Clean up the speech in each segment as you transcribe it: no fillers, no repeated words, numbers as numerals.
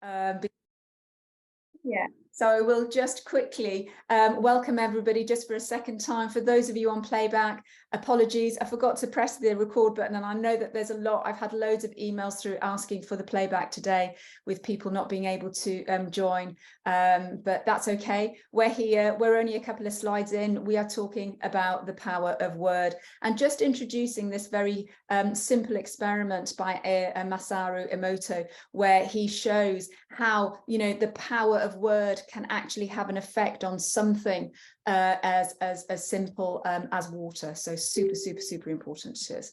Yeah, so I will just quickly welcome everybody just for a second time. For those of you on playback, apologies, I forgot to press the record button, and I know that there's a lot. I've had loads of emails through asking for the playback today with people not being able to join, but that's okay. We're here, we're only a couple of slides in. We are talking about the power of word and just introducing this very simple experiment by Masaru Emoto, where he shows how, you know, the power of word can actually have an effect on something as simple as water. So super important to us.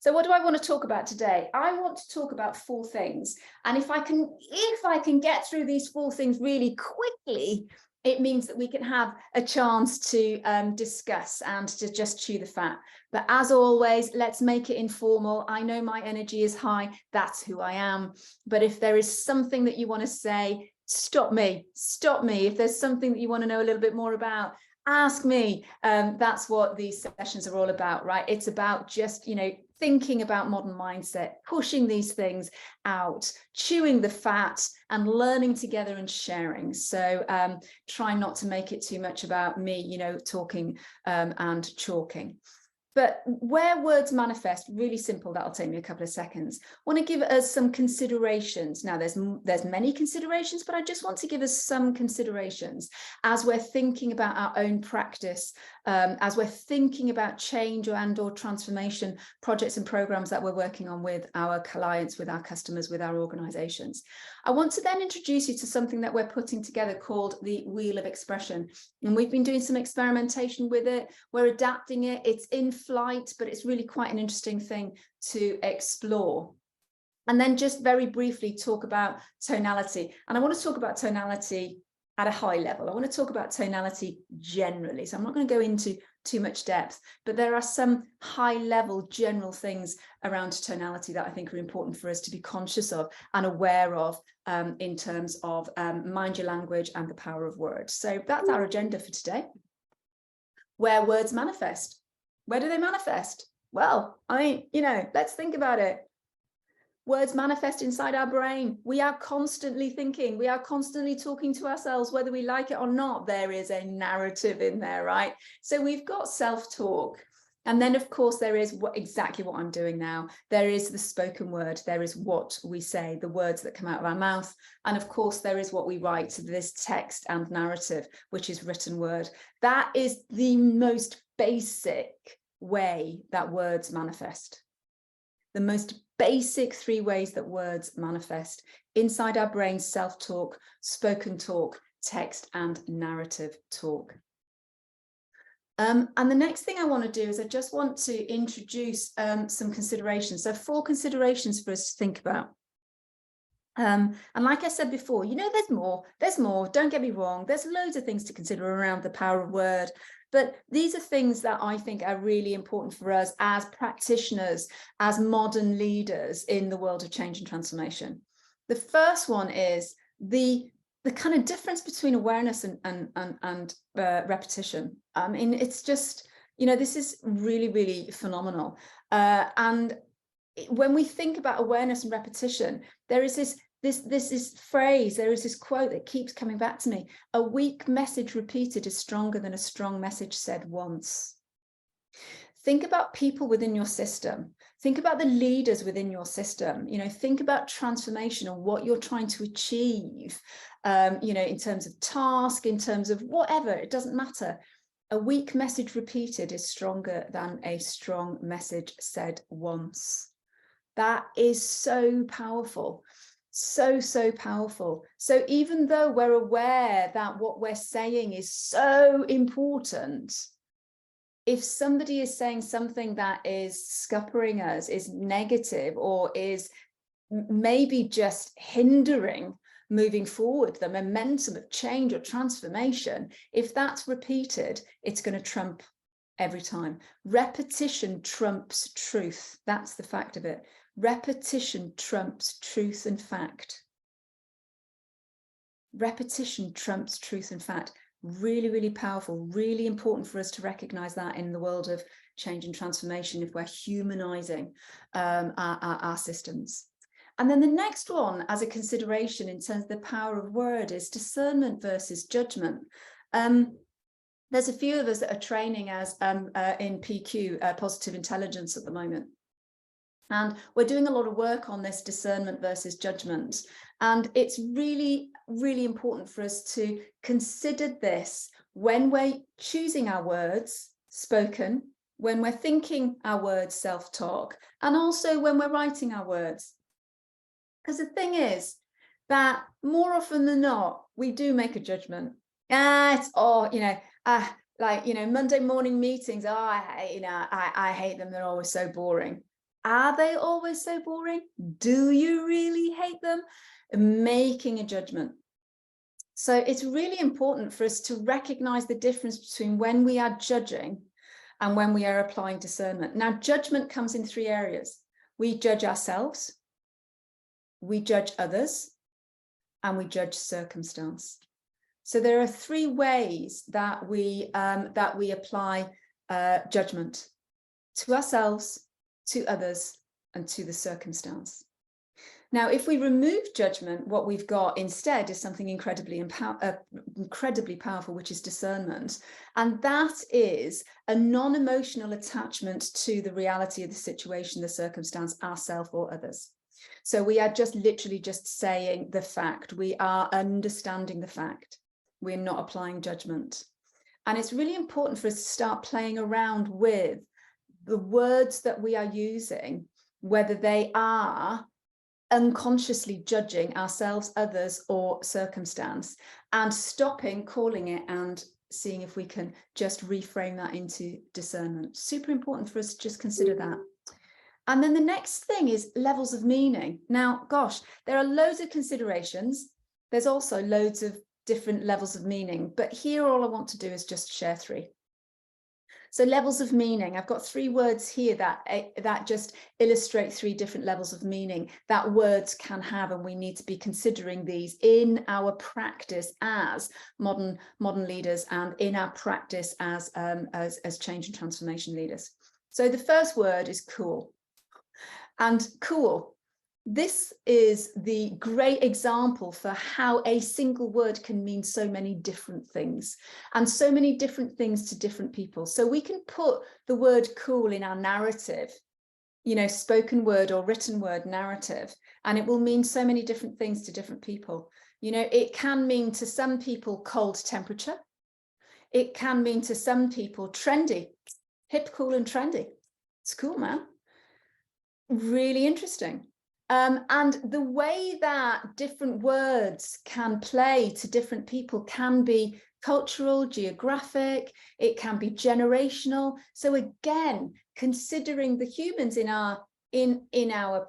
So what do I want to talk about today? I want to talk about 4 things, and if I can get through these 4 things really quickly, it means that we can have a chance to discuss and to just chew the fat. But as always, let's make it informal. I know my energy is high. That's who I am. But if there is something that you want to say, stop me. If there's something that you want to know a little bit more about, ask me. That's what these sessions are all about, right? It's about just, you know, thinking about modern mindset, pushing these things out, chewing the fat and learning together and sharing. So try not to make it too much about me, you know, talking and chalking. But where words manifest, really simple, that'll take me a couple of seconds. I want to give us some considerations. Now, there's many considerations, but I just want to give us some considerations as we're thinking about our own practice, as we're thinking about change or transformation projects and programs that we're working on with our clients, with our customers, with our organizations. I want to then introduce you to something that we're putting together called the Wheel of Expression. And we've been doing some experimentation with it. We're adapting it. It's in flight, but it's really quite an interesting thing to explore. And then just very briefly talk about tonality. And I want to talk about tonality at a high level. I want to talk about tonality generally. So I'm not going to go into too much depth, but there are some high level general things around tonality that I think are important for us to be conscious of and aware of in terms of mind your language and the power of words. So that's our agenda for today. Where words manifest. Where do they manifest? Well, I mean, you know, let's think about it. Words manifest inside our brain. We are constantly thinking. We are constantly talking to ourselves, whether we like it or not. There is a narrative in there, right? So we've got self-talk. And then, of course, there is exactly what I'm doing now. There is the spoken word. There is what we say, the words that come out of our mouth. And of course, there is what we write, so this text and narrative, which is written word. That is the most basic way that words manifest. The most basic 3 ways that words manifest inside our brain: self-talk, spoken talk, text and narrative talk. And the next thing I want to do is I just want to introduce some considerations. So 4 considerations for us to think about. And like I said before, you know, there's more, don't get me wrong. There's loads of things to consider around the power of word. But these are things that I think are really important for us as practitioners, as modern leaders in the world of change and transformation. The first one is the kind of difference between awareness and repetition. I mean, it's just, you know, this is really phenomenal. And when we think about awareness and repetition, there is this phrase, there is this quote that keeps coming back to me: a weak message repeated is stronger than a strong message said once. Think about people within your system. Think about the leaders within your system. You know, think about transformation and what you're trying to achieve, you know, in terms of task, in terms of whatever, it doesn't matter. A weak message repeated is stronger than a strong message said once. That is so powerful. So powerful. So even though we're aware that what we're saying is so important, if somebody is saying something that is scuppering us, is negative, or is maybe just hindering moving forward the momentum of change or transformation, if that's repeated, it's going to trump every time. Repetition trumps truth. That's the fact of it. Repetition trumps truth and fact. Repetition trumps truth and fact. Really powerful, really important for us to recognize that in the world of change and transformation if we're humanizing our systems. And then the next one as a consideration in terms of the power of word is discernment versus judgment. There's a few of us that are training as in PQ, positive intelligence at the moment. And we're doing a lot of work on this discernment versus judgment. And it's really, really important for us to consider this when we're choosing our words spoken, when we're thinking our words self-talk, and also when we're writing our words. Because the thing is that more often than not, we do make a judgment. Monday morning meetings, I hate them. They're always so boring. Are they always so boring? Do you really hate them? Making a judgment. So it's really important for us to recognize the difference between when we are judging and when we are applying discernment. Now, judgment comes in 3 areas. We judge ourselves, we judge others, and we judge circumstance. So there are 3 ways that we apply judgment: to ourselves, to others, and to the circumstance. Now, if we remove judgment, what we've got instead is something incredibly powerful, which is discernment. And that is a non-emotional attachment to the reality of the situation, the circumstance, ourselves or others. So we are just literally just saying the fact. We are understanding the fact. We're not applying judgment. And it's really important for us to start playing around with the words that we are using, whether they are unconsciously judging ourselves, others, or circumstance, and stopping, calling it, and seeing if we can just reframe that into discernment. Super important for us to just consider that. And then the next thing is levels of meaning. Now, gosh, there are loads of considerations. There's also loads of different levels of meaning, but here all I want to do is just share 3. So levels of meaning, I've got 3 words here that just illustrate 3 different levels of meaning that words can have, and we need to be considering these in our practice as modern leaders and in our practice as change and transformation leaders. So the first word is cool. And cool, this is the great example for how a single word can mean so many different things, and so many different things to different people. So we can put the word cool in our narrative, spoken word or written word narrative, and it will mean so many different things to different people. It can mean to some people cold temperature. It can mean to some people trendy, hip, cool, and trendy. It's cool, man. Really interesting. And the way that different words can play to different people can be cultural, geographic, it can be generational. So again, considering the humans in our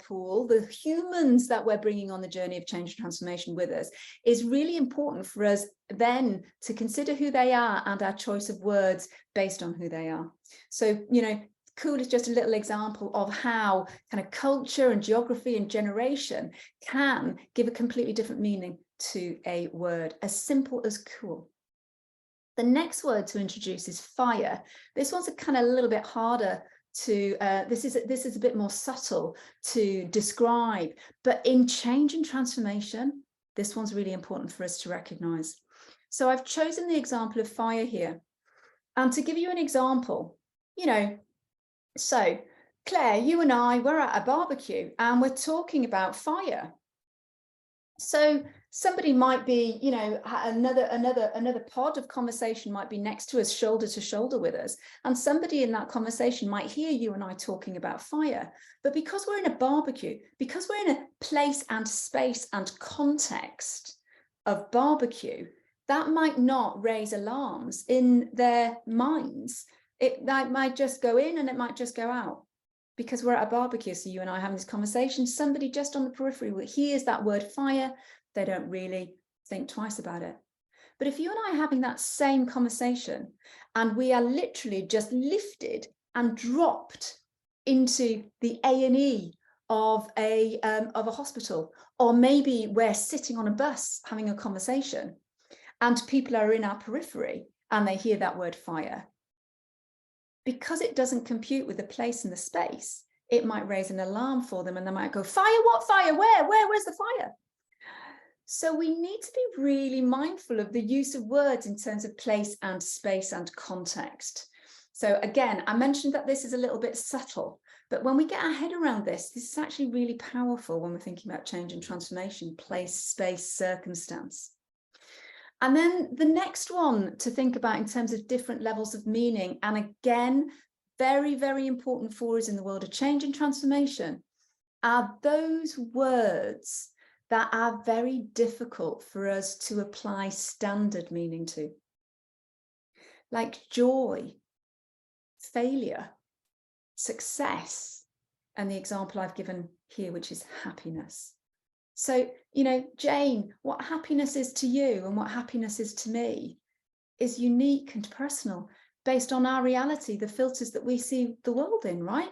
pool, the humans that we're bringing on the journey of change and transformation with us, is really important for us then to consider who they are and our choice of words based on who they are. So, cool is just a little example of how kind of culture and geography and generation can give a completely different meaning to a word, as simple as cool. The next word to introduce is fire. This one's a kind of a little bit harder to, this is a bit more subtle to describe, but in change and transformation, this one's really important for us to recognize. So I've chosen the example of fire here. And to give you an example, so Claire, you and I, we're at a barbecue and we're talking about fire. So somebody might be, another pod of conversation might be next to us, shoulder to shoulder with us. And somebody in that conversation might hear you and I talking about fire. But because we're in a barbecue, because we're in a place and space and context of barbecue, that might not raise alarms in their minds. That might just go in and it might just go out because we're at a barbecue. So you and I are having this conversation, somebody just on the periphery hears that word fire, they don't really think twice about it. But if you and I are having that same conversation and we are literally just lifted and dropped into the A&E of a hospital, or maybe we're sitting on a bus having a conversation and people are in our periphery and they hear that word fire, because it doesn't compute with the place and the space, it might raise an alarm for them, and they might go, fire, what fire? Where's the fire? So we need to be really mindful of the use of words in terms of place and space and context. So again, I mentioned that this is a little bit subtle, but when we get our head around this, this is actually really powerful when we're thinking about change and transformation: place, space, circumstance. And then the next one to think about in terms of different levels of meaning, and again, very, very important for us in the world of change and transformation, are those words that are very difficult for us to apply standard meaning to, like joy, failure, success, and the example I've given here, which is happiness. So, you know, Jane, what happiness is to you and what happiness is to me is unique and personal based on our reality, the filters that we see the world in, right?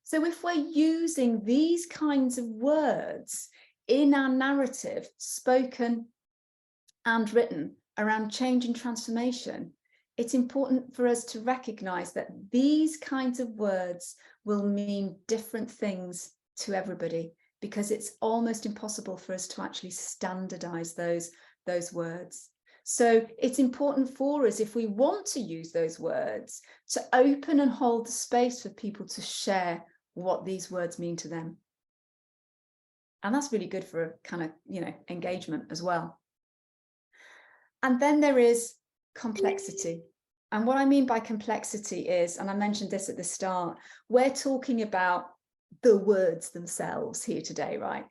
So if we're using these kinds of words in our narrative, spoken and written, around change and transformation, it's important for us to recognize that these kinds of words will mean different things to everybody, because it's almost impossible for us to actually standardize those words. So it's important for us, if we want to use those words, to open and hold the space for people to share what these words mean to them. And that's really good for a kind of, you know, engagement as well. And then there is complexity. And what I mean by complexity is, and I mentioned this at the start, we're talking about the words themselves here today, right?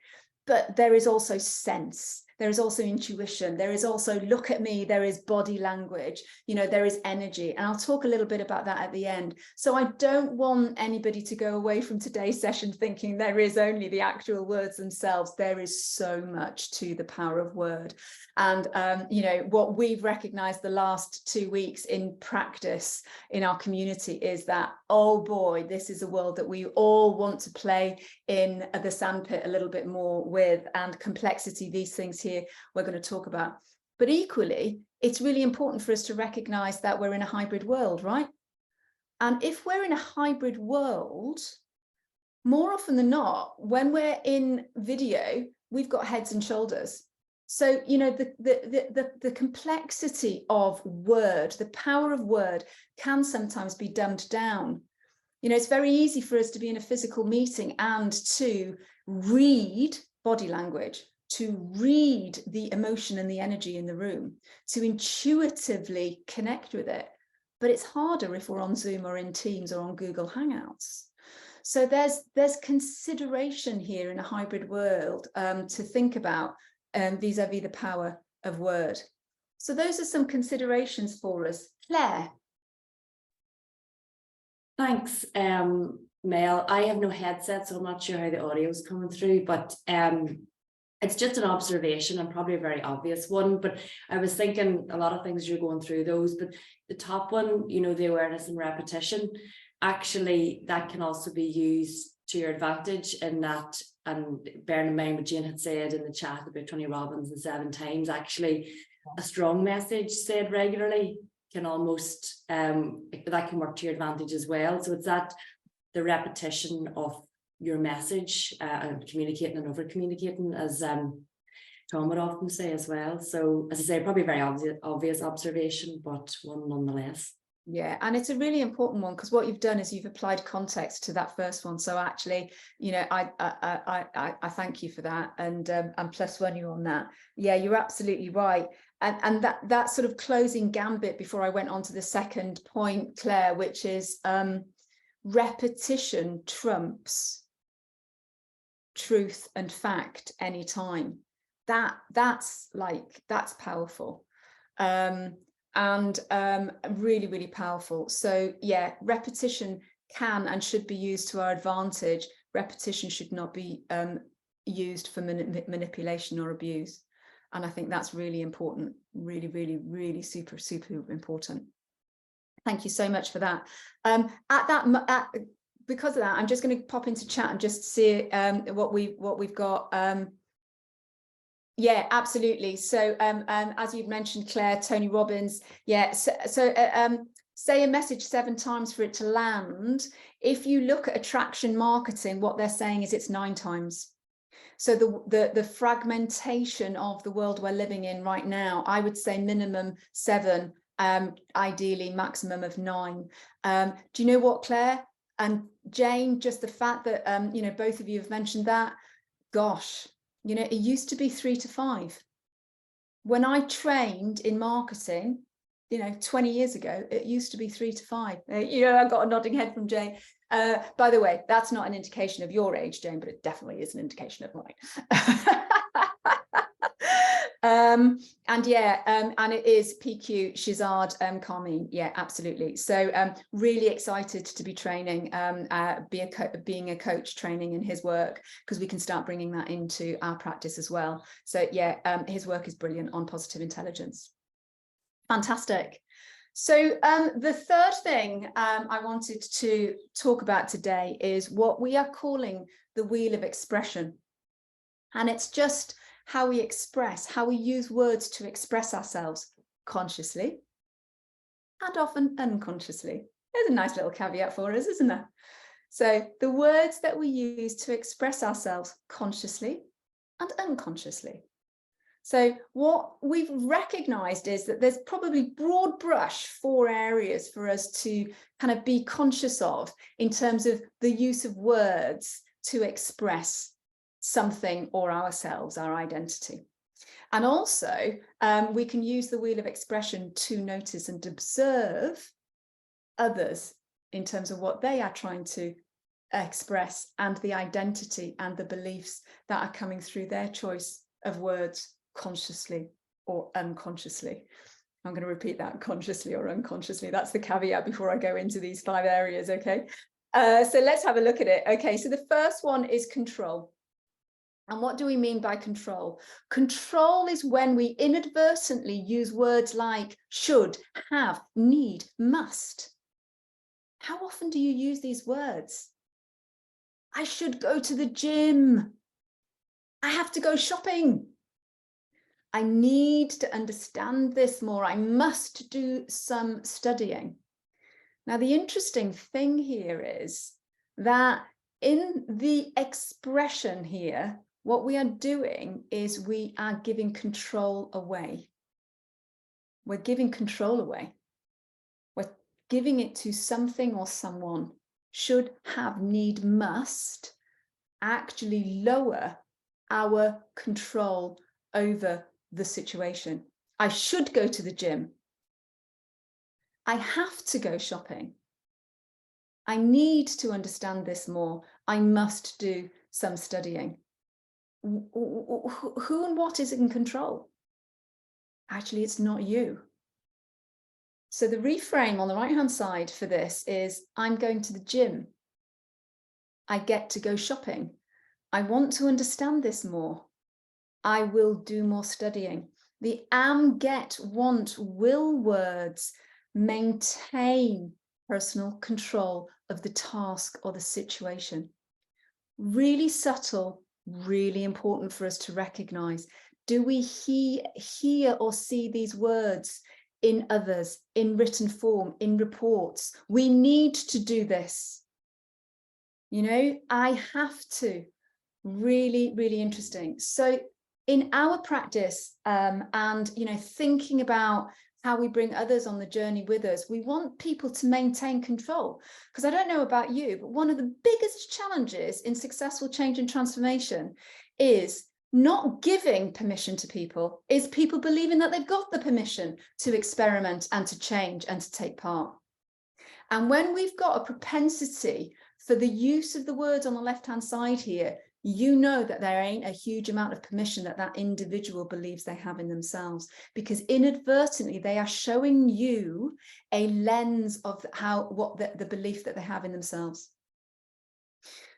But there is also sense, there is also intuition, there is also look at me, there is body language, you know, there is energy. And I'll talk a little bit about that at the end. So I don't want anybody to go away from today's session thinking there is only the actual words themselves. There is so much to the power of word. And, you know, what we've recognized the last 2 weeks in practice in our community is that, oh boy, this is a world that we all want to play in the sandpit a little bit more with, and complexity, these things here we're going to talk about. But equally, it's really important for us to recognize that we're in a hybrid world, right? And if we're in a hybrid world, more often than not, when we're in video, we've got heads and shoulders. So, you know, the complexity of word, the power of word can sometimes be dumbed down. You know, it's very easy for us to be in a physical meeting and to read body language, to read the emotion and the energy in the room, to intuitively connect with it. But it's harder if we're on Zoom or in Teams or on Google Hangouts. So there's consideration here in a hybrid world to think about vis-a-vis the power of word. So those are some considerations for us. Claire. Thanks, Mel. I have no headset, so I'm not sure how the audio is coming through, but it's just an observation and probably a very obvious one. But I was thinking a lot of things you're going through those, but the top one, you know, the awareness and repetition, actually that can also be used to your advantage in that, and bearing in mind what Jane had said in the chat about Tony Robbins and 7 times, actually a strong message said regularly can almost, that can work to your advantage as well. So it's that the repetition of your message and communicating and over communicating, as Tom would often say as well. So as I say, probably a very obvious observation, but one nonetheless. Yeah, and it's a really important one, because what you've done is you've applied context to that first one. So actually, you know, I thank you for that, and +1 you on that. Yeah, you're absolutely right. And that sort of closing gambit before I went on to the second point, Claire, which is repetition trumps truth and fact anytime. That's powerful. And really, really powerful. So yeah, repetition can and should be used to our advantage. Repetition should not be used for manipulation or abuse. And I think that's really important, really, really, really super, super important. Thank you so much for that. Because of that, I'm just going to pop into chat and just see what we've got. Yeah, absolutely. So as you've mentioned, Claire, Tony Robbins. Yeah. So say a message 7 times for it to land. If you look at attraction marketing, what they're saying is it's 9 times. So the fragmentation of the world we're living in right now, I would say minimum 7, ideally maximum of 9. Do you know what, Claire and Jane, just the fact that you know, both of you have mentioned that, gosh, you know, it used to be 3 to 5. When I trained in marketing, you know, 20 years ago, it used to be 3 to 5. You know, I got a nodding head from Jane. By the way, that's not an indication of your age, Jane, but it definitely is an indication of mine. And yeah, and it is PQ, Shizard, Carmine. Yeah, absolutely. So really excited to be training, being a coach, training in his work, because we can start bringing that into our practice as well. So yeah, his work is brilliant on positive intelligence. Fantastic. So the third thing I wanted to talk about today is what we are calling the wheel of expression. And it's just how we express, how we use words to express ourselves consciously and often unconsciously. There's a nice little caveat for us, isn't there? So the words that we use to express ourselves consciously and unconsciously. So what we've recognized is that there's probably broad brush 4 areas for us to kind of be conscious of in terms of the use of words to express something or ourselves, our identity. And also we can use the wheel of expression to notice and observe others in terms of what they are trying to express and the identity and the beliefs that are coming through their choice of words, consciously or unconsciously. I'm going to repeat that, consciously or unconsciously. That's the caveat before I go into these 5 areas, okay? So let's have a look at it. Okay, so the first one is control. And what do we mean by control? Control is when we inadvertently use words like should, have, need, must. How often do you use these words? I should go to the gym. I have to go shopping. I need to understand this more. I must do some studying. Now, the interesting thing here is that in the expression here, what we are doing is we are giving control away. We're giving control away. We're giving it to something or someone. Should, have, need, must actually lower our control over the situation. I should go to the gym. I have to go shopping. I need to understand this more. I must do some studying. Who and what is in control? Actually, it's not you. So the reframe on the right-hand side for this is I'm going to the gym. I get to go shopping. I want to understand this more. I will do more studying. The am, get, want, will words maintain personal control of the task or the situation. Really subtle, really important for us to recognize. Do we hear or see these words in others, in written form, in reports? We need to do this. You know, I have to. Really, really interesting. So in our practice and, you know, thinking about how we bring others on the journey with us, we want people to maintain control. Because I don't know about you, but one of the biggest challenges in successful change and transformation is not giving permission to people, is people believing that they've got the permission to experiment and to change and to take part. And when we've got a propensity for the use of the words on the left-hand side here, you know that there ain't a huge amount of permission that that individual believes they have in themselves, because inadvertently they are showing you a lens of what the belief that they have in themselves.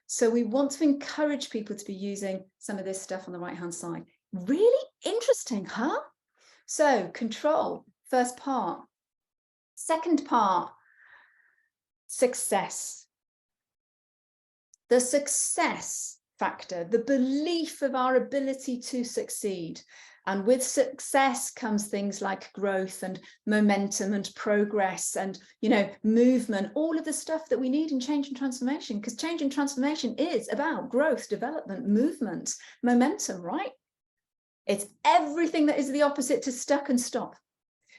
So we want to encourage people to be using some of this stuff on the right-hand side. Really interesting, huh? So control, first part. Second part, success. The success factor, the belief of our ability to succeed. And with success comes things like growth and momentum and progress and, you know, movement, all of the stuff that we need in change and transformation, because change and transformation is about growth, development, movement, momentum, right? It's everything that is the opposite to stuck and stop.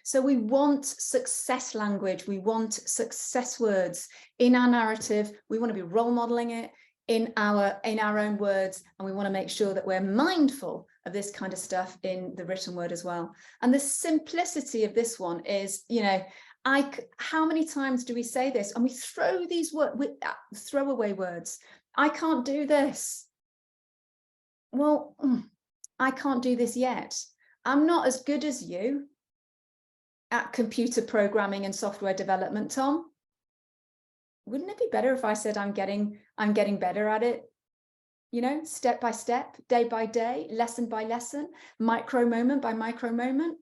So we want success language, we want success words in our narrative, we want to be role modeling it in our own words, and we want to make sure that we're mindful of this kind of stuff in the written word as well. And the simplicity of this one is, you know, how many times do we say this and we throw these throwaway words? I can't do this. Well, I can't do this yet. I'm not as good as you at computer programming and software development, Tom. Wouldn't it be better if I said I'm getting better at it, you know, step by step, day by day, lesson by lesson, micro moment by micro moment?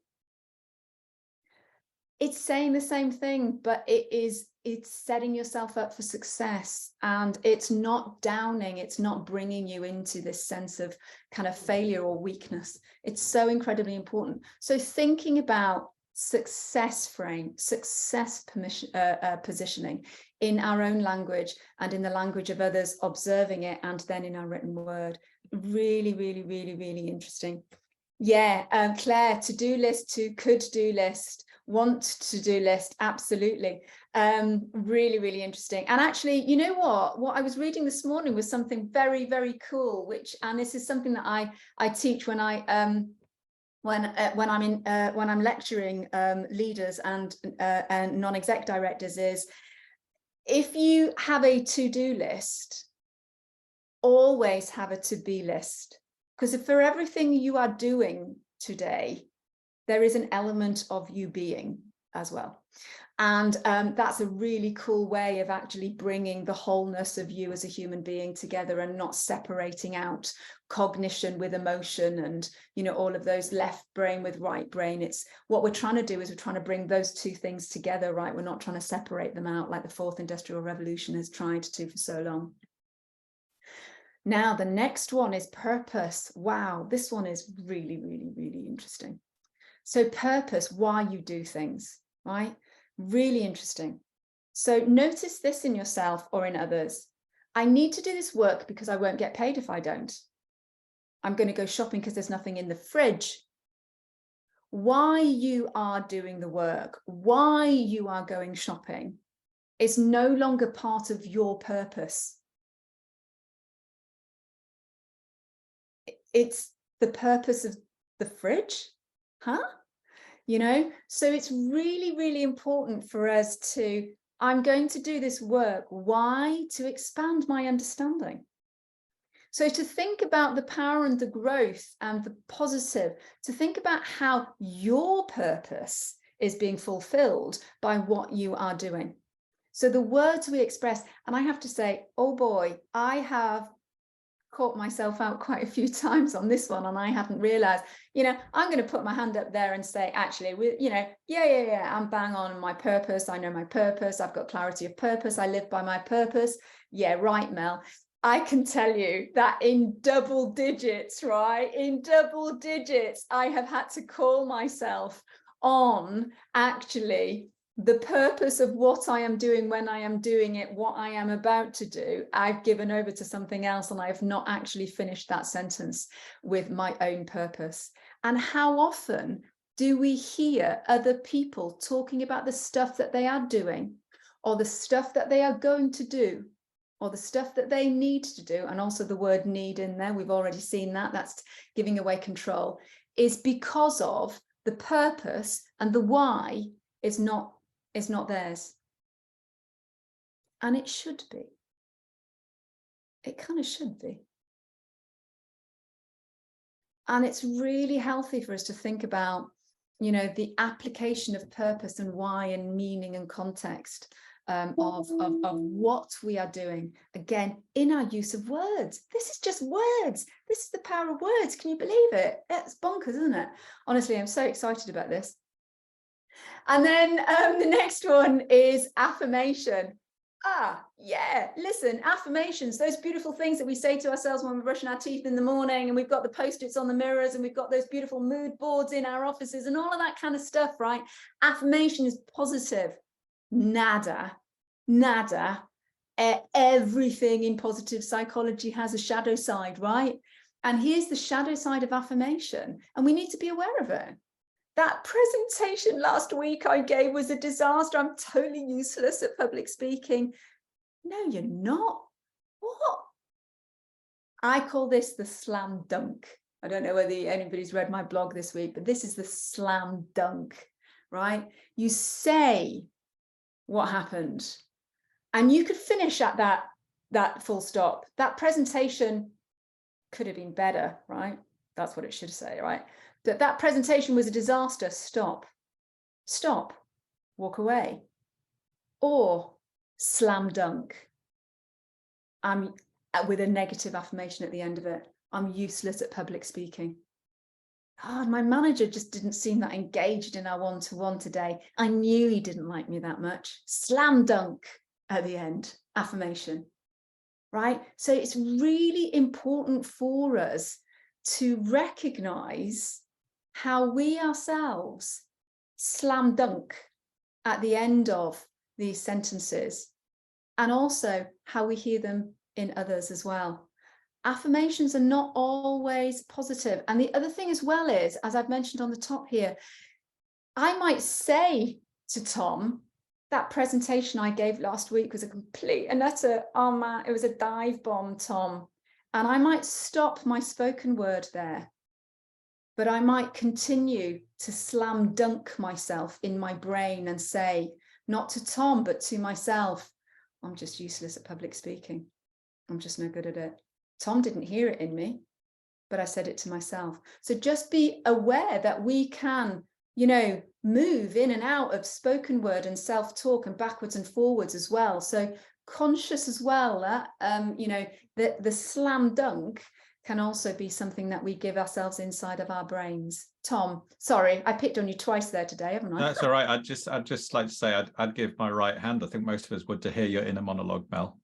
It's saying the same thing, but it's setting yourself up for success, and it's not downing, it's not bringing you into this sense of kind of failure or weakness. It's so incredibly important. So thinking about success frame, success positioning in our own language and in the language of others, observing it, and then in our written word. Really, really, really, really interesting. Yeah, Claire, to-do list to could-do list, want to-do list, absolutely. Really, really interesting. And actually, you know what I was reading this morning was something very, very cool, and this is something that I teach when I'm lecturing leaders and non-exec directors, is if you have a to-do list, always have a to-be list, because if for everything you are doing today, there is an element of you being as well. And that's a really cool way of actually bringing the wholeness of you as a human being together and not separating out cognition with emotion and, you know, all of those left brain with right brain. It's what we're trying to do is we're trying to bring those two things together, right? We're not trying to separate them out like the fourth industrial revolution has tried to for so long. Now, the next one is purpose. Wow, this one is really, really, really interesting. So purpose, why you do things, right? Really interesting. So notice this in yourself or in others. I need to do this work because I won't get paid if I don't. I'm going to go shopping because there's nothing in the fridge. Why you are doing the work, why you are going shopping, is no longer part of your purpose. It's the purpose of the fridge, huh? You know, so it's really, really important for us to, I'm going to do this work. Why? To expand my understanding. So to think about the power and the growth and the positive, to think about how your purpose is being fulfilled by what you are doing. So the words we express, and I have to say, oh boy, I have caught myself out quite a few times on this one, and I hadn't realized, you know, I'm going to put my hand up there and say, actually, you know, yeah, I'm bang on my purpose. I know my purpose. I've got clarity of purpose. I live by my purpose. Yeah, right, Mel. I can tell you that in double digits, right? In double digits, I have had to call myself on actually the purpose of what I am doing when I am doing it, what I am about to do. I've given over to something else, and I have not actually finished that sentence with my own purpose. And how often do we hear other people talking about the stuff that they are doing, or the stuff that they are going to do, or the stuff that they need to do, and also the word need in there, we've already seen that, that's giving away control, is because of the purpose and the why is not theirs. And it should be. It kind of should be. And it's really healthy for us to think about, you know, the application of purpose and why and meaning and context of what we are doing, again, in our use of words. This is just words. This is the power of words. Can you believe it? It's bonkers, isn't it? Honestly, I'm so excited about this. And then the next one is affirmation. Yeah, listen, affirmations, those beautiful things that we say to ourselves when we're brushing our teeth in the morning, and we've got the post-its on the mirrors, and we've got those beautiful mood boards in our offices and all of that kind of stuff, right? Affirmation is positive. Nada. Everything in positive psychology has a shadow side, right? And here's the shadow side of affirmation, and we need to be aware of it. That presentation last week I gave was a disaster. I'm totally useless at public speaking. No, you're not. What? I call this the slam dunk. I don't know whether anybody's read my blog this week, but this is the slam dunk, right? You say what happened, and you could finish at that full stop. That presentation could have been better, right? That's what it should say, right? That presentation was a disaster. Stop, walk away. Or slam dunk. I'm with a negative affirmation at the end of it. I'm useless at public speaking. My manager just didn't seem that engaged in our one-to-one today. I knew he didn't like me that much. Slam dunk at the end, affirmation, right? So it's really important for us to recognize how we ourselves slam dunk at the end of these sentences, and also how we hear them in others as well. Affirmations are not always positive. And the other thing as well is, as I've mentioned on the top here, I might say to Tom, that presentation I gave last week was a complete and utter, oh man, it was a dive bomb, Tom. And I might stop my spoken word there, but I might continue to slam dunk myself in my brain and say, not to Tom, but to myself, I'm just useless at public speaking. I'm just no good at it. Tom didn't hear it in me, but I said it to myself. So just be aware that we can, move in and out of spoken word and self-talk and backwards and forwards as well. So conscious as well that, the slam dunk can also be something that we give ourselves inside of our brains. Tom, sorry, I picked on you twice there today, haven't I? That's all right. I'd just like to say I'd give my right hand. I think most of us would, to hear your inner monologue, Mel.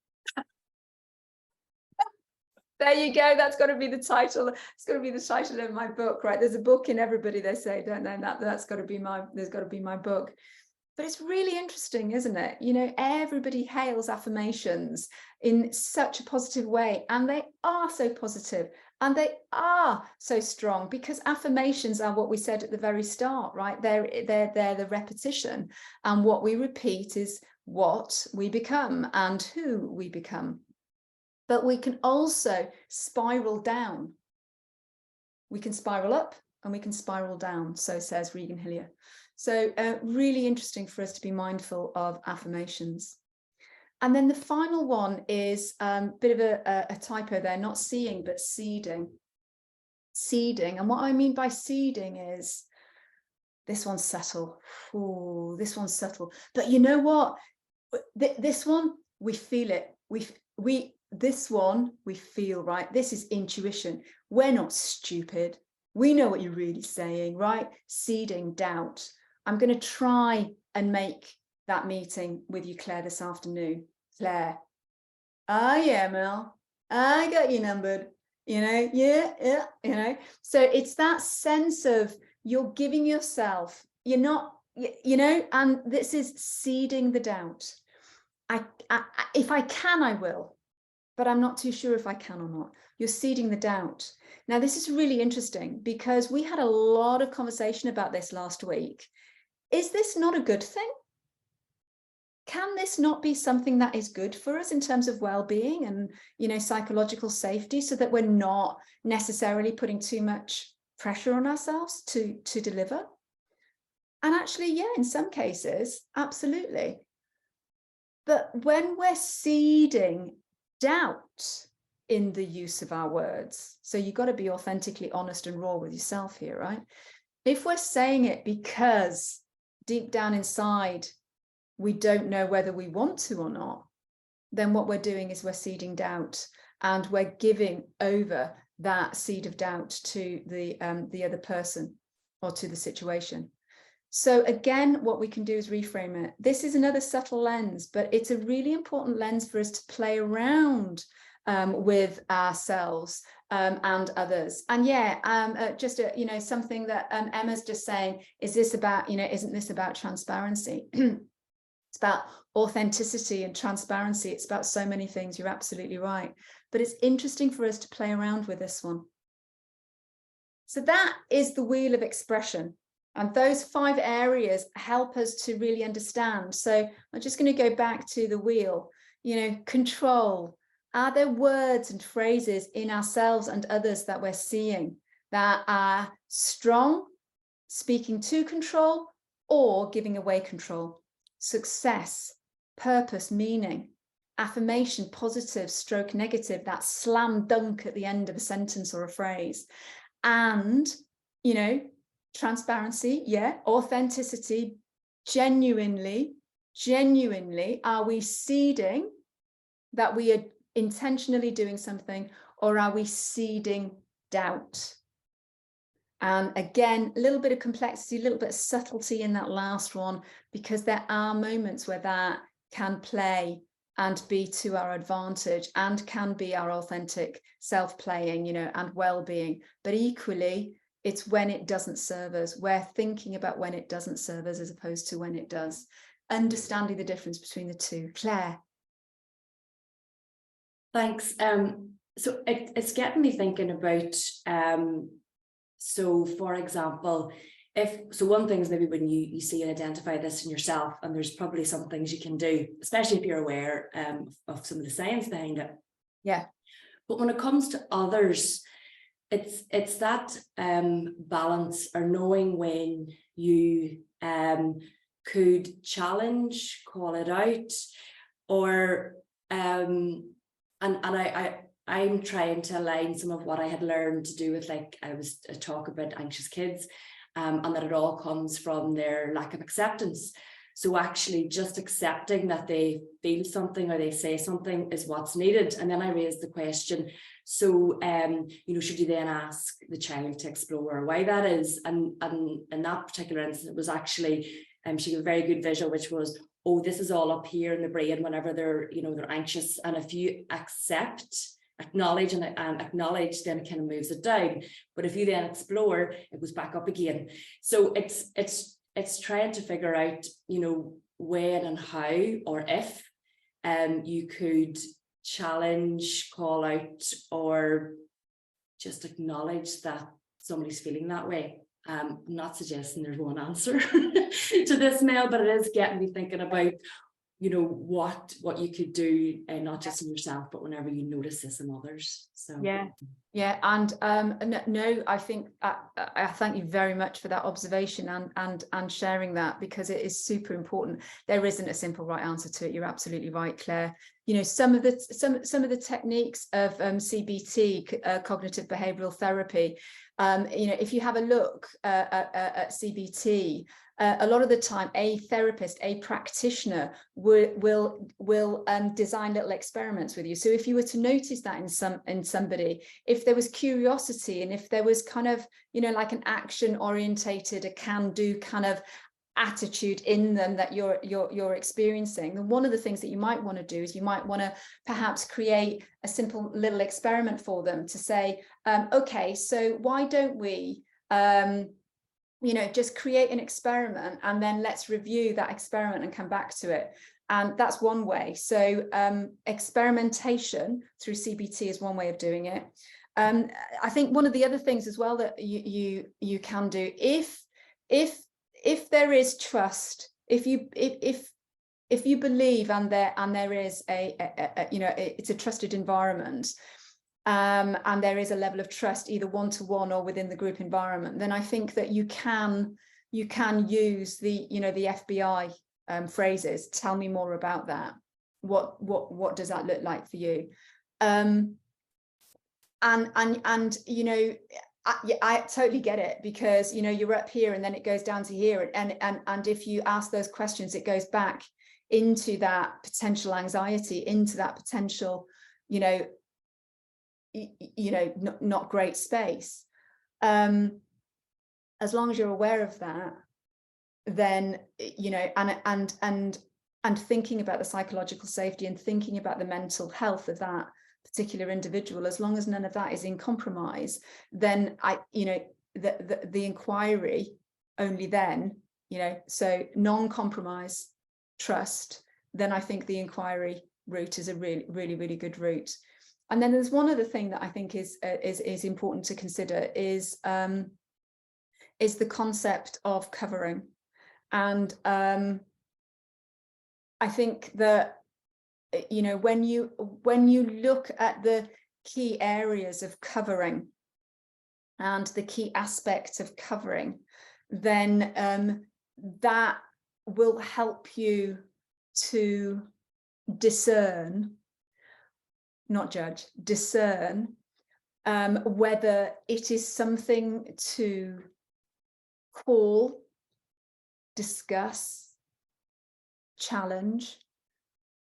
There you go. That's got to be the title. It's got to be the title of my book, right? There's a book in everybody, they say, don't they? That's got to be there's got to be my book. But it's really interesting, isn't it? Everybody hails affirmations in such a positive way, and they are so positive and they are so strong, because affirmations are what we said at the very start, right? They're the repetition, and what we repeat is what we become and who we become. But we can also spiral down. We can spiral up and we can spiral down, so says Regan Hillier. So really interesting for us to be mindful of affirmations. And then the final one is a bit of a typo there, not seeing, but seeding. Seeding. And what I mean by seeding is, this one's subtle. Ooh, this one's subtle. But you know what? This one, we feel it. This one we feel, right? This is intuition. We're not stupid. We know what you're really saying, right? Seeding doubt. I'm going to try and make that meeting with you, Claire, this afternoon. Claire, yeah, Mel, I got you numbered, yeah. So it's that sense of you're giving yourself, you're not, and this is seeding the doubt. If I can, I will. But I'm not too sure if I can or not. You're seeding the doubt. Now, this is really interesting because we had a lot of conversation about this last week. Is this not a good thing? Can this not be something that is good for us in terms of well-being and, psychological safety, so that we're not necessarily putting too much pressure on ourselves to deliver? And actually, yeah, in some cases, absolutely. But when we're seeding doubt in the use of our words, so you've got to be authentically honest and raw with yourself here, right? If we're saying it because deep down inside we don't know whether we want to or not, then what we're doing is we're seeding doubt, and we're giving over that seed of doubt to the other person or to the situation. So again, what we can do is reframe it. This is another subtle lens, but it's a really important lens for us to play around with ourselves and others. And yeah, just something that Emma's just saying, is this about, isn't this about transparency? It's about authenticity and transparency. It's about so many things. You're absolutely right. But it's interesting for us to play around with this one. So that is the wheel of expression. And those 5 areas help us to really understand. So I'm just going to go back to the wheel. Control. Are there words and phrases in ourselves and others that we're seeing that are strong, speaking to control, or giving away control? Success, purpose, meaning, affirmation, positive stroke negative, that slam dunk at the end of a sentence or a phrase. And, transparency, yeah, authenticity, genuinely, are we seeding that we are intentionally doing something, or are we seeding doubt? And again, a little bit of complexity, a little bit of subtlety in that last one, because there are moments where that can play and be to our advantage and can be our authentic self-playing, and well-being. But equally, it's when it doesn't serve us. We're thinking about when it doesn't serve us as opposed to when it does. Understanding the difference between the two. Claire. Thanks. So it's getting me thinking about, so for example, one thing is maybe when you see and identify this in yourself, and there's probably some things you can do, especially if you're aware of some of the science behind it. Yeah. But when it comes to others, it's that balance, or knowing when you could challenge, call it out, or I'm trying to align some of what I had learned to do with, like, I was a talk about anxious kids, and that it all comes from their lack of acceptance. So actually just accepting that they feel something or they say something is what's needed. And then I raised the question, so should you then ask the child to explore why that is? And in that particular instance, it was actually she gave a very good visual, which was, oh, this is all up here in the brain whenever they're anxious, and if you acknowledge, then it kind of moves it down. But if you then explore, it goes back up again. So it's trying to figure out, when and how, or if you could challenge, call out, or just acknowledge that somebody's feeling that way. I'm not suggesting there's one answer to this, Mel, but it is getting me thinking about, what you could do, and not just in yourself, but whenever you notice this in others. So yeah, and no, I think I thank you very much for that observation and sharing that, because it is super important. There isn't a simple right answer to it. You're absolutely right, Claire. Some of the techniques of CBT, cognitive behavioral therapy. If you have a look at CBT, a lot of the time, a therapist, a practitioner will design little experiments with you. So if you were to notice that in somebody, if there was curiosity, and if there was kind of, like an action orientated, a can-do kind of attitude in them that you're experiencing, then one of the things that you might want to do is you might want to perhaps create a simple little experiment for them to say, okay, so why don't we just create an experiment, and then let's review that experiment and come back to it. And that's one way. So experimentation through CBT is one way of doing it. I think one of the other things as well that you can do, if there is trust, if you believe, and there is it's a trusted environment, and there is a level of trust, either one-to-one or within the group environment, then I think that you can use the the FBI phrases. Tell me more about that. What does that look like for you? And I totally get it, because you're up here and then it goes down to here, and if you ask those questions, it goes back into that potential anxiety, into that potential not great space. As long as you're aware of that, then, you know, and thinking about the psychological safety and thinking about the mental health of that particular individual, as long as none of that is in compromise, then you know, the inquiry only then, you know, so non-compromise, trust, then I think the inquiry route is a really good route. And then there's one other thing that I think is important to consider is the concept of covering. And I think that, you know, when you look at the key areas of covering and the key aspects of covering, then that will help you to discern, not judge, discern whether it is something to call, discuss, challenge,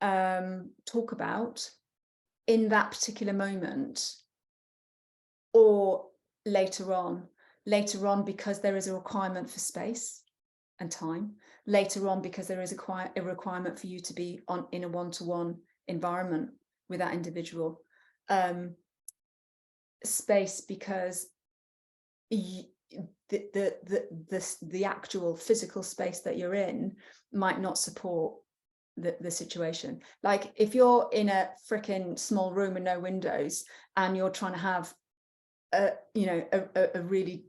talk about in that particular moment, or later on because there is a requirement for space and time, later on because there is a requirement for you to be in a one-to-one environment with that individual, space because the actual physical space that you're in might not support the situation. Like if you're in a freaking small room with no windows and you're trying to have a really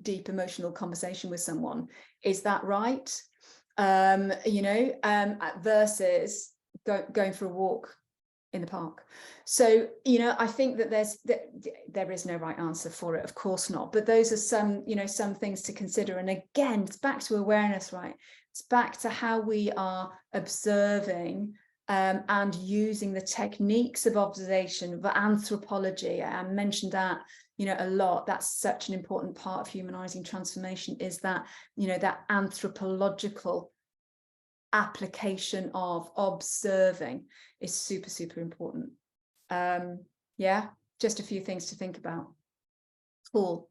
deep emotional conversation with someone, is that right? Versus going for a walk in the park. So, you know, I think that there is no right answer for it, of course not, but those are some, you know, some things to consider. And again, it's back to awareness, right? It's back to how we are observing and using the techniques of observation, of anthropology. I mentioned that, you know, a lot. That's such an important part of humanizing transformation, is that, you know, that anthropological application of observing is super important. Yeah, just a few things to think about. Cool.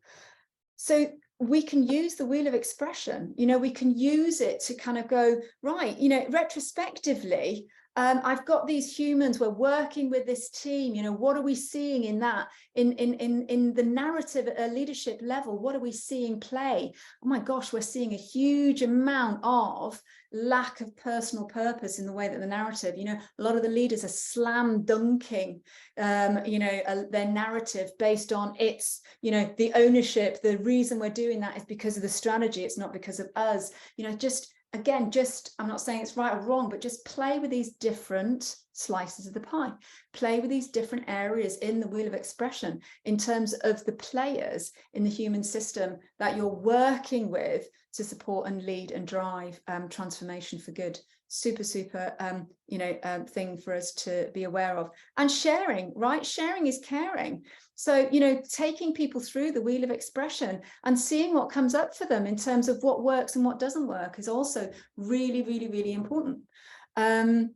So we can use the wheel of expression, you know, we can use it to kind of go, right, you know, retrospectively, I've got these humans, we're working with this team, you know, what are we seeing in that, in the narrative at a leadership level? What are we seeing play? Oh my gosh, we're seeing a huge amount of lack of personal purpose in the way that the narrative, you know, a lot of the leaders are slam dunking, their narrative based on its, you know, the ownership. The reason we're doing that is because of the strategy. It's not because of us, you know, I'm not saying it's right or wrong, but just play with these different slices of the pie, play with these different areas in the wheel of expression in terms of the players in the human system that you're working with to support and lead and drive transformation for good. Super thing for us to be aware of. And sharing, right? Sharing is caring. So, you know, taking people through the wheel of expression and seeing what comes up for them in terms of what works and what doesn't work is also really important. The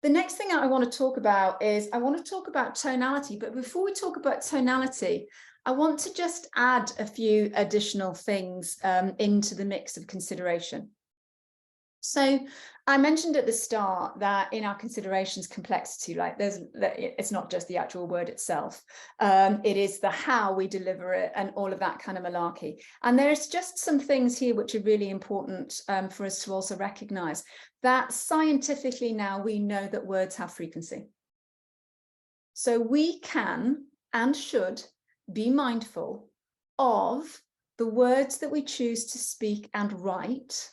next thing I want to talk about is tonality. But before we talk about tonality, I want to just add a few additional things into the mix of consideration. So I mentioned at the start that in our considerations, complexity, like it's not just the actual word itself. It is the how we deliver it and all of that kind of malarkey. And there's just some things here which are really important for us to also recognize that scientifically now we know that words have frequency. So we can and should be mindful of the words that we choose to speak and write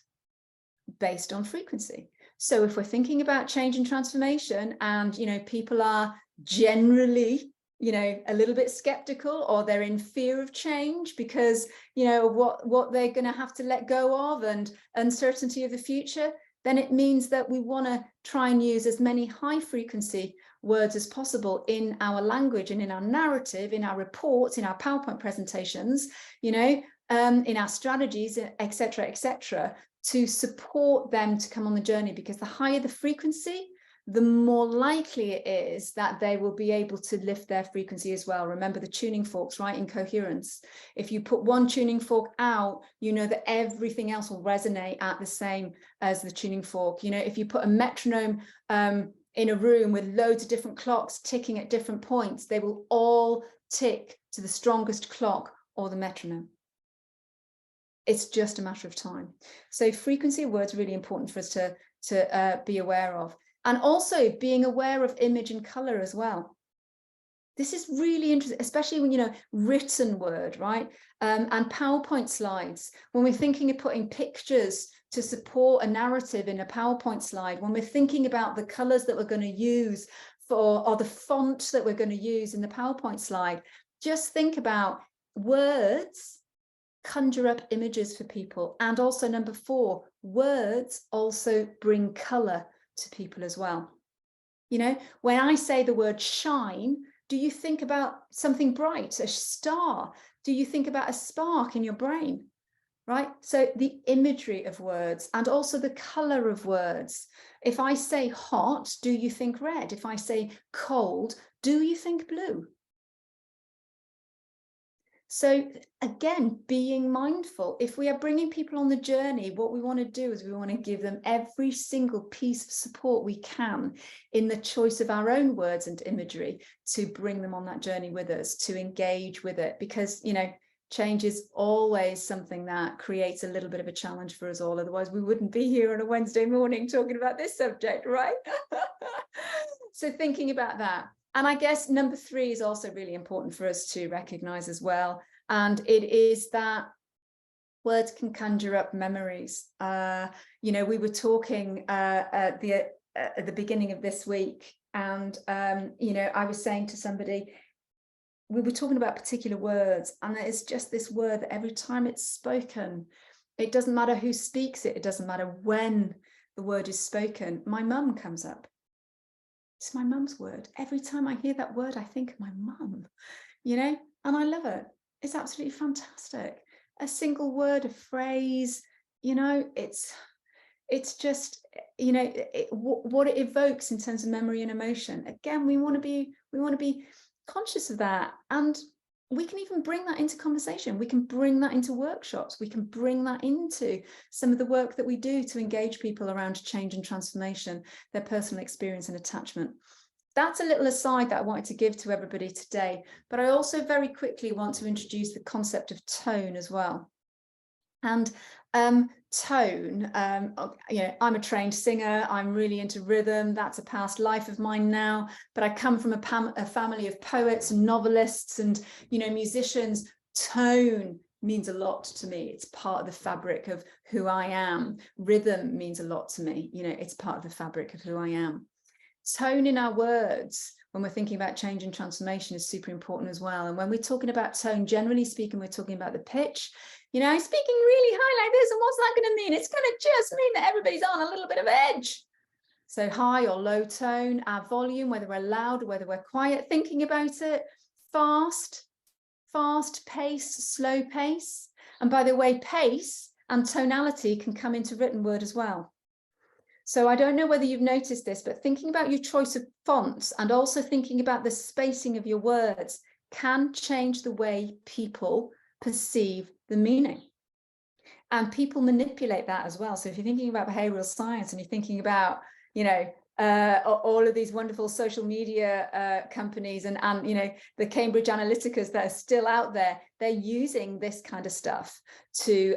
based on frequency. So if we're thinking about change and transformation and, you know, people are generally, you know, a little bit skeptical, or they're in fear of change because, you know, what they're going to have to let go of and uncertainty of the future, then it means that we want to try and use as many high frequency words as possible in our language and in our narrative, in our reports, in our PowerPoint presentations, you know, in our strategies, etc., to support them to come on the journey, because the higher the frequency, the more likely it is that they will be able to lift their frequency as well. Remember the tuning forks, right? In coherence. If you put one tuning fork out, you know that everything else will resonate at the same as the tuning fork. You know, if you put a metronome in a room with loads of different clocks ticking at different points, they will all tick to the strongest clock or the metronome. It's just a matter of time. So frequency of words are really important for us to be aware of. And also being aware of image and color as well. This is really interesting, especially when, you know, written word, right? And PowerPoint slides. When we're thinking of putting pictures to support a narrative in a PowerPoint slide, when we're thinking about the colors that we're going to use or the font that we're going to use in the PowerPoint slide, just think about words conjure up images for people. And also number 4, words also bring color to people as well. You know, when I say the word shine, do you think about something bright, a star? Do you think about a spark in your brain? Right? So the imagery of words and also the color of words. If I say hot, do you think red? If I say cold, do you think blue? So again, being mindful. If we are bringing people on the journey, what we want to do is we want to give them every single piece of support we can in the choice of our own words and imagery to bring them on that journey with us, to engage with it. Because, you know, change is always something that creates a little bit of a challenge for us all. Otherwise, we wouldn't be here on a Wednesday morning talking about this subject, right? So thinking about that. And I guess number 3 is also really important for us to recognize as well. And it is that words can conjure up memories. You know, we were talking at the beginning of this week, and, you know, I was saying to somebody, we were talking about particular words, and it's just this word that every time it's spoken, it doesn't matter who speaks it, it doesn't matter when the word is spoken, my mum comes up. It's my mum's word. Every time I hear that word, I think of my mum, you know, and I love it. It's absolutely fantastic. A single word, a phrase, you know, it's just, you know, what it evokes in terms of memory and emotion. Again, we want to be conscious of that. And we can even bring that into conversation. We can bring that into workshops. We can bring that into some of the work that we do to engage people around change and transformation, their personal experience and attachment. That's a little aside that I wanted to give to everybody today. But I also very quickly want to introduce the concept of tone as well. And tone, you know, I'm a trained singer, I'm really into rhythm, that's a past life of mine now, but I come from a family of poets and novelists and, you know, musicians. Tone means a lot to me. It's part of the fabric of who I am. Rhythm means a lot to me. You know, it's part of the fabric of who I am. Tone in our words, when we're thinking about change and transformation, is super important as well. And when we're talking about tone, generally speaking, we're talking about the pitch. You know, I'm speaking really high like this, and what's that going to mean? It's going to just mean that everybody's on a little bit of edge. So high or low tone, our volume, whether we're loud or whether we're quiet, thinking about it, fast pace, slow pace. And by the way, pace and tonality can come into written word as well. So I don't know whether you've noticed this, but thinking about your choice of fonts and also thinking about the spacing of your words can change the way people perceive the meaning. And people manipulate that as well. So if you're thinking about behavioral science and you're thinking about, you know, all of these wonderful social media companies and you know, the Cambridge Analyticas that are still out there, they're using this kind of stuff to,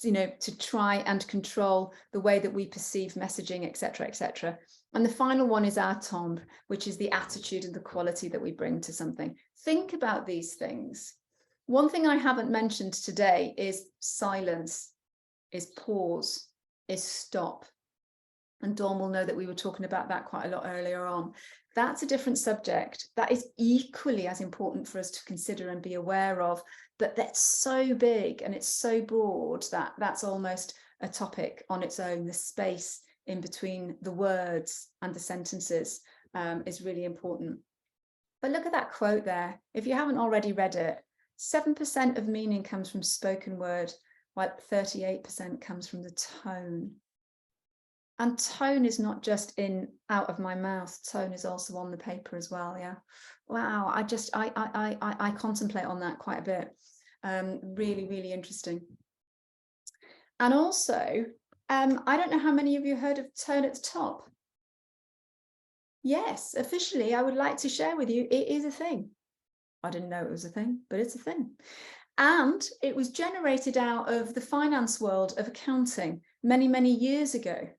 you know, to try and control the way that we perceive messaging, etc., etc. And the final one is our tombe, which is the attitude and the quality that we bring to something. Think about these things. One thing I haven't mentioned today is silence, is pause, is stop. And Dawn will know that we were talking about that quite a lot earlier on. That's a different subject. That is equally as important for us to consider and be aware of, but that's so big and it's so broad that that's almost a topic on its own. The space in between the words and the sentences is really important. But look at that quote there. If you haven't already read it, 7% of meaning comes from spoken word, while 38% comes from the tone. And tone is not just in out of my mouth, tone is also on the paper as well. Yeah. Wow. I contemplate on that quite a bit. Really, really interesting. And also, I don't know how many of you heard of tone at the top. Yes, officially, I would like to share with you, it is a thing. I didn't know it was a thing, but it's a thing. And it was generated out of the finance world of accounting many, many years ago.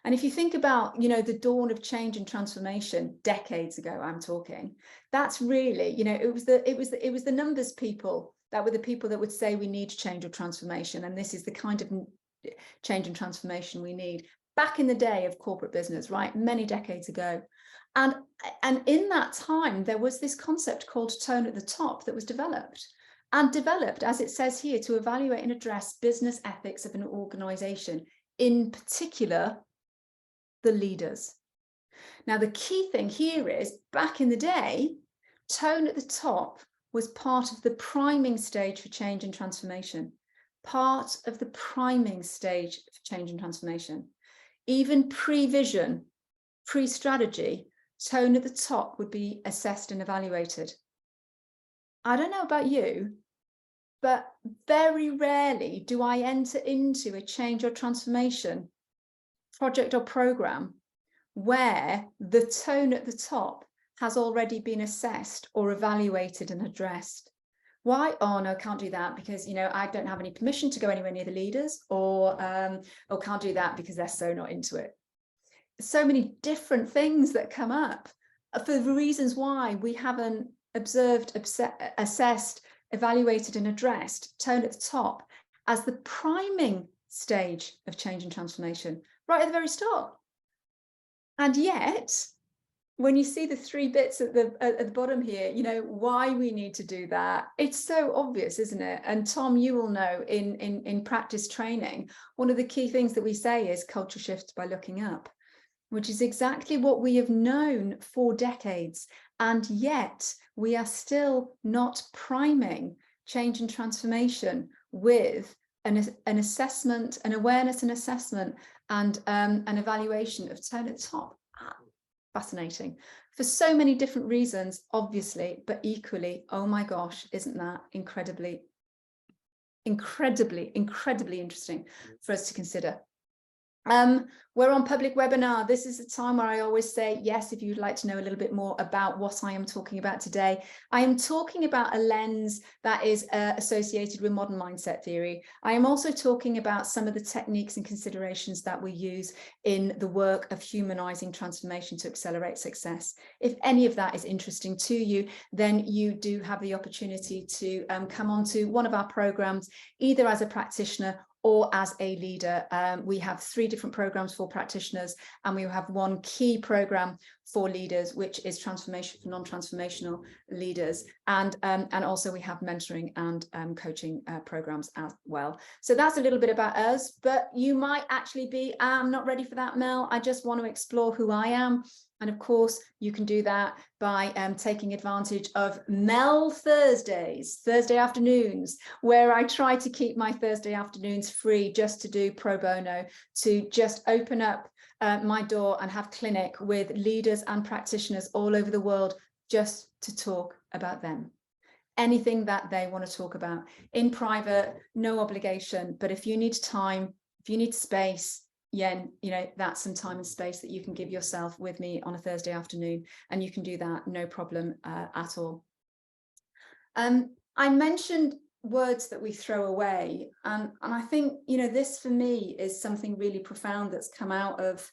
And if you think about, you know, the dawn of change and transformation decades ago, I'm talking, that's really, you know, it was the numbers people that were the people that would say we need change or transformation. And this is the kind of change and transformation we need back in the day of corporate business, right? Many decades ago. And in that time, there was this concept called tone at the top that was developed, as it says here, to evaluate and address business ethics of an organization, in particular, the leaders. Now, the key thing here is, back in the day, tone at the top was part of the priming stage for change and transformation. Part of the priming stage for change and transformation. Even pre-vision, pre-strategy, tone at the top would be assessed and evaluated. I don't know about you, but very rarely do I enter into a change or transformation project or program where the tone at the top has already been assessed or evaluated and addressed. Why? Oh no, can't do that because, you know, I don't have any permission to go anywhere near the leaders, or can't do that because they're so not into it. So many different things that come up for the reasons why we haven't observed, assessed, evaluated and addressed tone at the top as the priming stage of change and transformation, right at the very start. And yet, when you see the three bits at the bottom here, you know, why we need to do that, it's so obvious, isn't it? And Tom, you will know in practice training, one of the key things that we say is culture shifts by looking up, which is exactly what we have known for decades. And yet we are still not priming change and transformation with an assessment, an awareness and assessment, and an evaluation of tone at the top. Fascinating for so many different reasons, obviously, but equally, oh my gosh, isn't that incredibly interesting for us to consider. We're on public webinar. This is a time where I always say, yes, if you'd like to know a little bit more about what I am talking about today, I am talking about a lens that is associated with modern mindset theory. I am also talking about some of the techniques and considerations that we use in the work of humanizing transformation to accelerate success. If any of that is interesting to you, then you do have the opportunity to come onto one of our programs, either as a practitioner or as a leader. We have 3 different programs for practitioners, and we have one key program for leaders, which is transformation for non-transformational leaders. And also we have mentoring and coaching programs as well. So that's a little bit about us, but you might actually be, I'm not ready for that, Mel. I just want to explore who I am. And of course, you can do that by taking advantage of Mel Thursdays, Thursday afternoons, where I try to keep my Thursday afternoons free just to do pro bono, to just open up my door and have clinic with leaders and practitioners all over the world, just to talk about them. Anything that they want to talk about in private, no obligation. But if you need time, if you need space, yeah, you know, that's some time and space that you can give yourself with me on a Thursday afternoon, and you can do that no problem at all. I mentioned words that we throw away, and I think, you know, this for me is something really profound that's come out of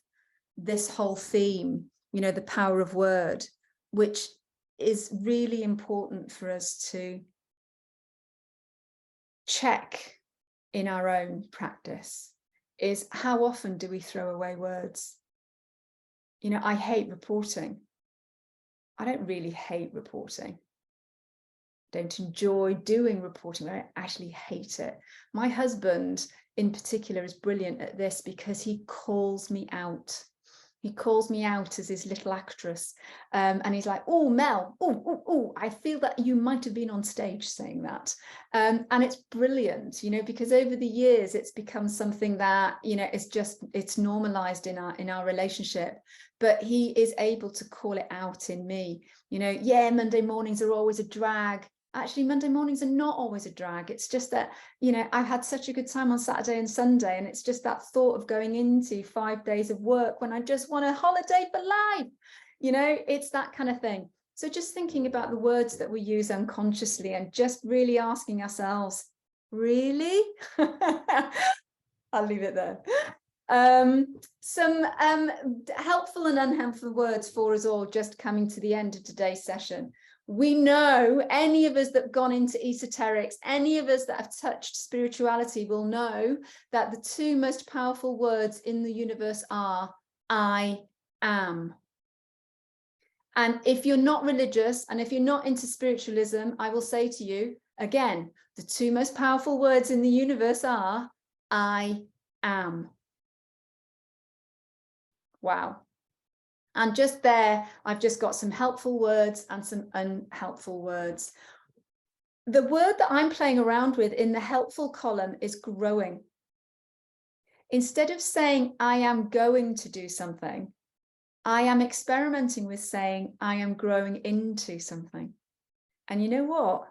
this whole theme, you know, the power of word, which is really important for us to check in our own practice. Is how often do we throw away words? You know, I hate reporting. I don't really hate reporting. I don't enjoy doing reporting. I actually hate it. My husband in particular is brilliant at this because he calls me out. He calls me out as his little actress. And he's like, oh, Mel, oh, I feel that you might have been on stage saying that. And it's brilliant, you know, because over the years, it's become something that, you know, it's normalized in our relationship. But he is able to call it out in me. You know, yeah, Monday mornings are always a drag. Actually, Monday mornings are not always a drag. It's just that, you know, I've had such a good time on Saturday and Sunday, and it's just that thought of going into 5 days of work when I just want a holiday for life. You know, it's that kind of thing. So just thinking about the words that we use unconsciously and just really asking ourselves, really? I'll leave it there. Some helpful and unhelpful words for us all, just coming to the end of today's session. We know, any of us that have gone into esoterics, any of us that have touched spirituality will know that the two most powerful words in the universe are I am. And if you're not religious and if you're not into spiritualism, I will say to you, again, the two most powerful words in the universe are I am. Wow. And just there, I've just got some helpful words and some unhelpful words. The word that I'm playing around with in the helpful column is growing. Instead of saying, I am going to do something, I am experimenting with saying, I am growing into something. And you know what?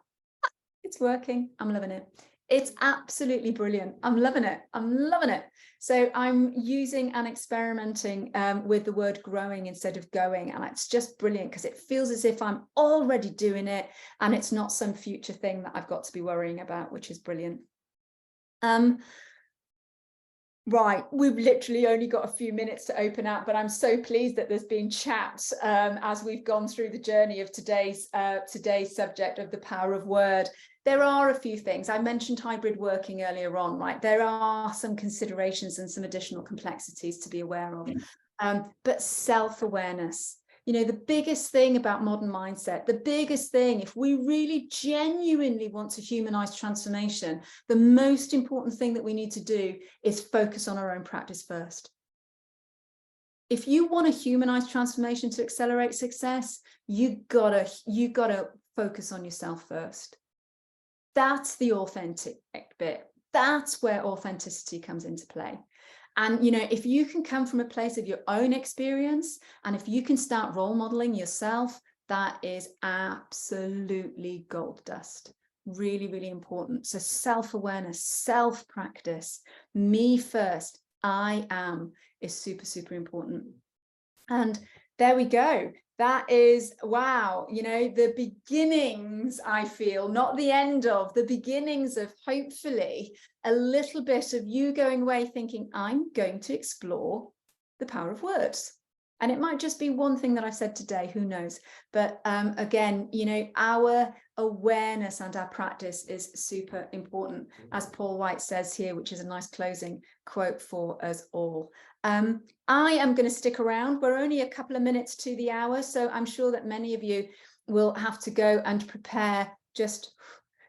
It's working. I'm loving it. It's absolutely brilliant. I'm loving it. I'm loving it. So I'm using and experimenting with the word growing instead of going. And it's just brilliant because it feels as if I'm already doing it and it's not some future thing that I've got to be worrying about, which is brilliant. Right, we've literally only got a few minutes to open up, but I'm so pleased that there's been chat as we've gone through the journey of today's subject of the power of word. There are a few things. I mentioned hybrid working earlier on, right? There are some considerations and some additional complexities to be aware of, but self-awareness. You know, the biggest thing about modern mindset, the biggest thing, if we really genuinely want to humanize transformation, the most important thing that we need to do is focus on our own practice first. If you want to humanize transformation to accelerate success, you gotta focus on yourself first. That's the authentic bit. That's where authenticity comes into play. And, you know, if you can come from a place of your own experience, and if you can start role modeling yourself, that is absolutely gold dust. Really, really important. So self-awareness, self-practice, me first, I am, is super, super important. And there we go. That is, wow, you know, the beginnings, I feel, not the end of, the beginnings of hopefully a little bit of you going away thinking, I'm going to explore the power of words. And it might just be one thing that I've said today, who knows? But again, you know, our awareness and our practice is super important, as Paul White says here, which is a nice closing quote for us all. I am going to stick around. We're only a couple of minutes to the hour, so I'm sure that many of you will have to go and prepare just,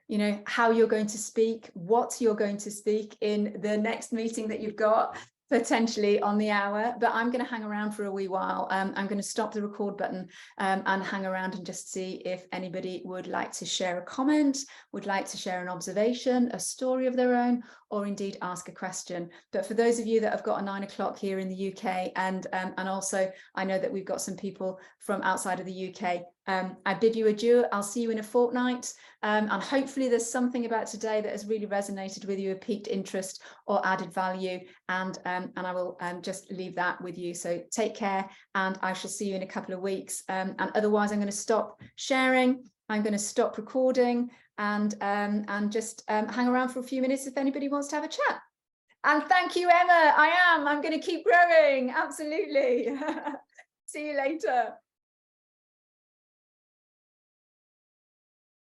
you know, how you're going to speak, what you're going to speak in the next meeting that you've got potentially on the hour. But I'm going to hang around for a wee while. I'm going to stop the record button and hang around and just see if anybody would like to share a comment, would like to share an observation, a story of their own, or indeed ask a question. But for those of you that have got a 9 o'clock here in the UK, and also I know that we've got some people from outside of the UK, I bid you adieu. I'll see you in a fortnight, and hopefully there's something about today that has really resonated with you, a piqued interest or added value, and I will just leave that with you. So take care, and I shall see you in a couple of weeks, and otherwise I'm going to stop sharing, I'm going to stop recording, and just hang around for a few minutes if anybody wants to have a chat. And thank you, Emma. I'm going to keep growing, absolutely. See you later.